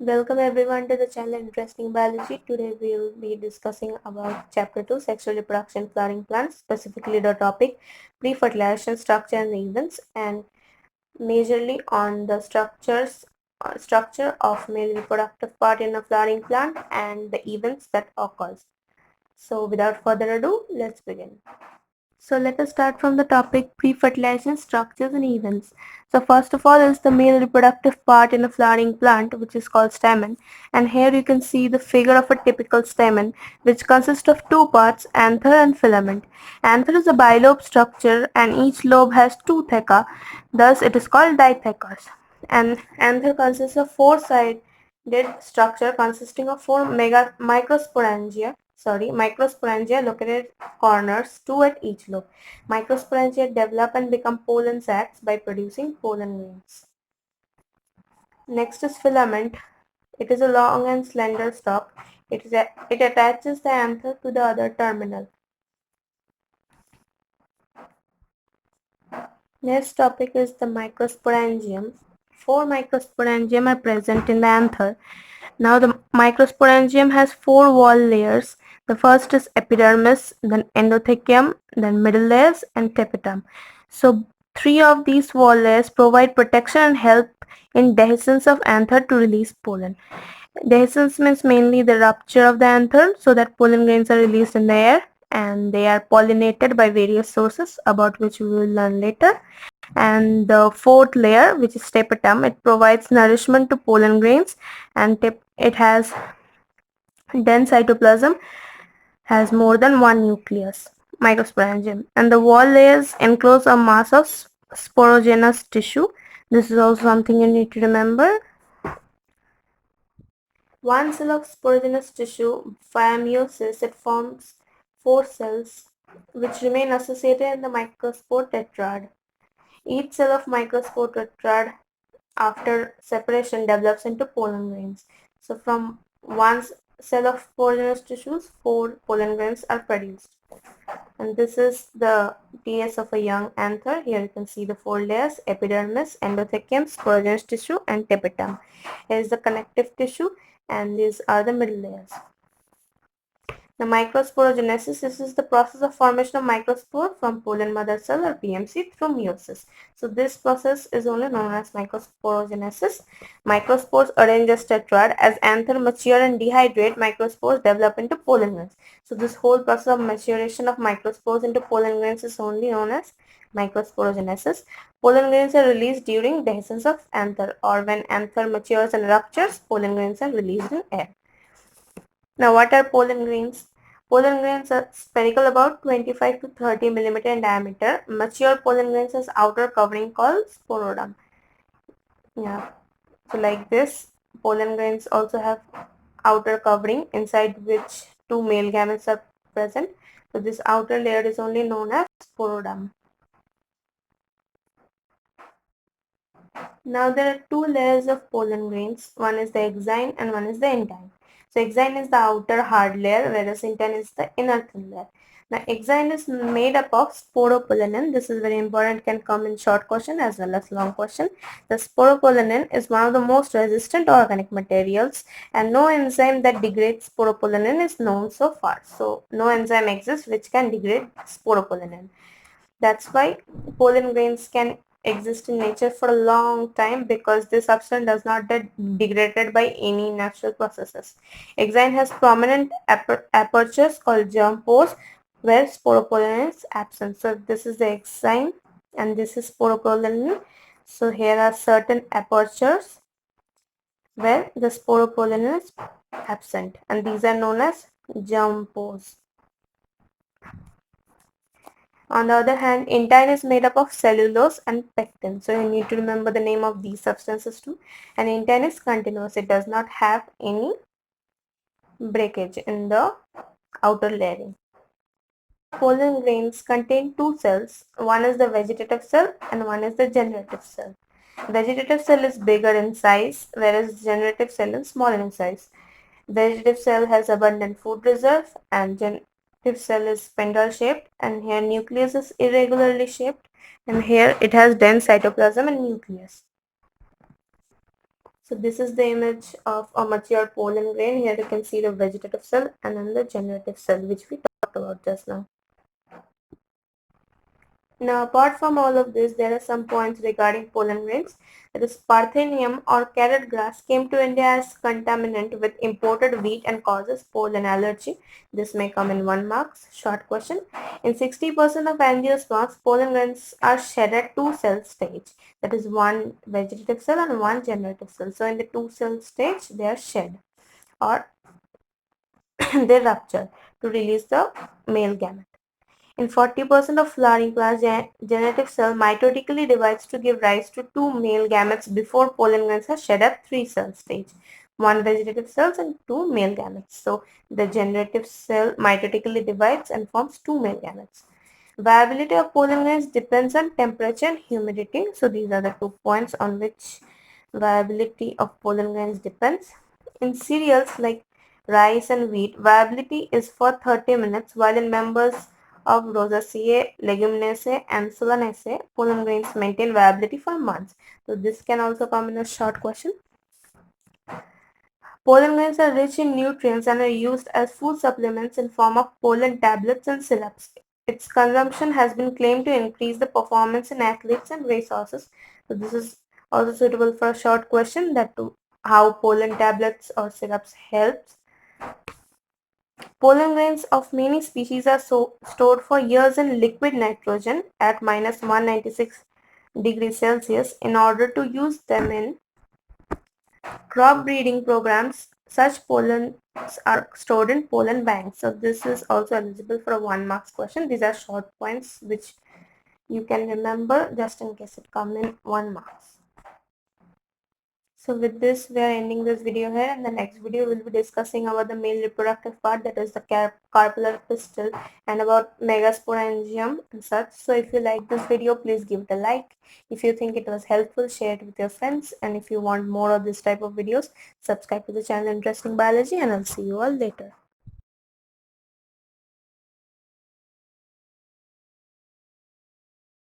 Welcome everyone to the channel Interesting Biology. Today we will be discussing about Chapter 2 Sexual Reproduction Flowering Plants, specifically the topic pre-fertilization structure and events, and majorly on the structure of male reproductive part in a flowering plant and the events that occurs. So without further ado, let's begin. So let us start from the topic pre-fertilization structures and events. So first of all is the male reproductive part in a flowering plant, which is called stamen. And here you can see the figure of a typical stamen, which consists of two parts, anther and filament. Anther is a bilobe structure and each lobe has two theca, thus it is called dithecous. And anther consists of four-sided structure consisting of four microsporangia located corners, two at each lobe. Microsporangia develop and become pollen sacs by producing pollen grains. Next is filament. It is a long and slender stalk. It attaches the anther to the other terminal. Next topic is the microsporangium. Four microsporangium are present in the anther. Now the microsporangium has four wall layers. The first is epidermis, then endothecium, then middle layers and tapetum. So three of these wall layers provide protection and help in dehiscence of anther to release pollen. Dehiscence means mainly the rupture of the anther so that pollen grains are released in the air and they are pollinated by various sources about which we will learn later. And the fourth layer, which is tapetum, it provides nourishment to pollen grains and it has dense cytoplasm, has more than one nucleus, microsporangium, and the wall layers enclose a mass of sporogenous tissue. This is also something you need to remember. One cell of sporogenous tissue, via meiosis, it forms four cells which remain associated in the microspore tetrad. Each cell of microspore tetrad after separation develops into pollen grains. So from one cell of sporogenous tissues, four pollen grains are produced. And this is the TS of a young anther. Here you can see the four layers: epidermis, endothecium, sporogenous tissue, and tapetum. Here is the connective tissue, and these are the middle layers. The microsporogenesis, this is the process of formation of microspore from pollen mother cell or PMC through meiosis. So this process is only known as microsporogenesis. Microspores arrange as tetrad. As anther mature and dehydrate, microspores develop into pollen grains. So this whole process of maturation of microspores into pollen grains is only known as microsporogenesis. Pollen grains are released during dehiscence of anther, or when anther matures and ruptures, pollen grains are released in air. Now what are pollen grains? Pollen grains are spherical, about 25 to 30 millimeter in diameter. Mature pollen grains has outer covering called sporoderm. Yeah, so like this, pollen grains also have outer covering inside which two male gametes are present. So this outer layer is only known as sporoderm. Now there are two layers of pollen grains. One is the exine and one is the intine. So exine is the outer hard layer, whereas intine is the inner thin layer. Now exine is made up of sporopollenin. This is very important, can come in short question as well as long question. The sporopollenin is one of the most resistant organic materials, and no enzyme that degrades sporopollenin is known so far. So no enzyme exists which can degrade sporopollenin. That's why pollen grains can exist in nature for a long time, because this substance does not get degraded by any natural processes. Exine has prominent apertures called germ pores where sporopollen is absent. So this is the exine and this is sporopollen. So here are certain apertures where the sporopollen is absent, and these are known as germ pores. On the other hand, intine is made up of cellulose and pectin. So you need to remember the name of these substances too. And intine is continuous. It does not have any breakage in the outer layering. Pollen grains contain two cells. One is the vegetative cell and one is the generative cell. Vegetative cell is bigger in size, whereas generative cell is smaller in size. Vegetative cell has abundant food reserve and generative cell is spindle shaped, and here nucleus is irregularly shaped, and here it has dense cytoplasm and nucleus. So this is the image of a mature pollen grain. Here you can see the vegetative cell and then the generative cell, which we talked about just now. Now, apart from all of this, there are some points regarding pollen grains. That is, Parthenium or carrot grass came to India as contaminant with imported wheat and causes pollen allergy. This may come in 1 marks. Short question. In 60% of angiosperms, pollen grains are shed at two-cell stage. That is, one vegetative cell and one generative cell. So, in the two-cell stage, they are shed or they rupture to release the male gamete. In 40% of flowering plants, genetic cell mitotically divides to give rise to two male gametes before pollen grains are shed at three-cell stage. One vegetative cells and two male gametes. So the generative cell mitotically divides and forms two male gametes. Viability of pollen grains depends on temperature and humidity. So these are the 2 points on which viability of pollen grains depends. In cereals like rice and wheat, viability is for 30 minutes, while in members of Rosaceae, Leguminaceae and Solanaceae, pollen grains maintain viability for months. So this can also come in a short question. Pollen grains are rich in nutrients and are used as food supplements in form of pollen tablets and syrups. Its consumption has been claimed to increase the performance in athletes and racehorses. So this is also suitable for a short question, that to how pollen tablets or syrups helps. Pollen grains of many species are stored for years in liquid nitrogen at minus 196 degrees Celsius. In order to use them in crop breeding programs, such pollens are stored in pollen banks. So this is also eligible for a 1 marks question. These are short points which you can remember just in case it come in 1 marks. So with this, we are ending this video here. In the next video, we'll be discussing about the male reproductive part, that is the carpellar pistil, and about megasporangium and such. So if you like this video, please give it a like. If you think it was helpful, share it with your friends. And if you want more of this type of videos, subscribe to the channel Interesting Biology, and I'll see you all later.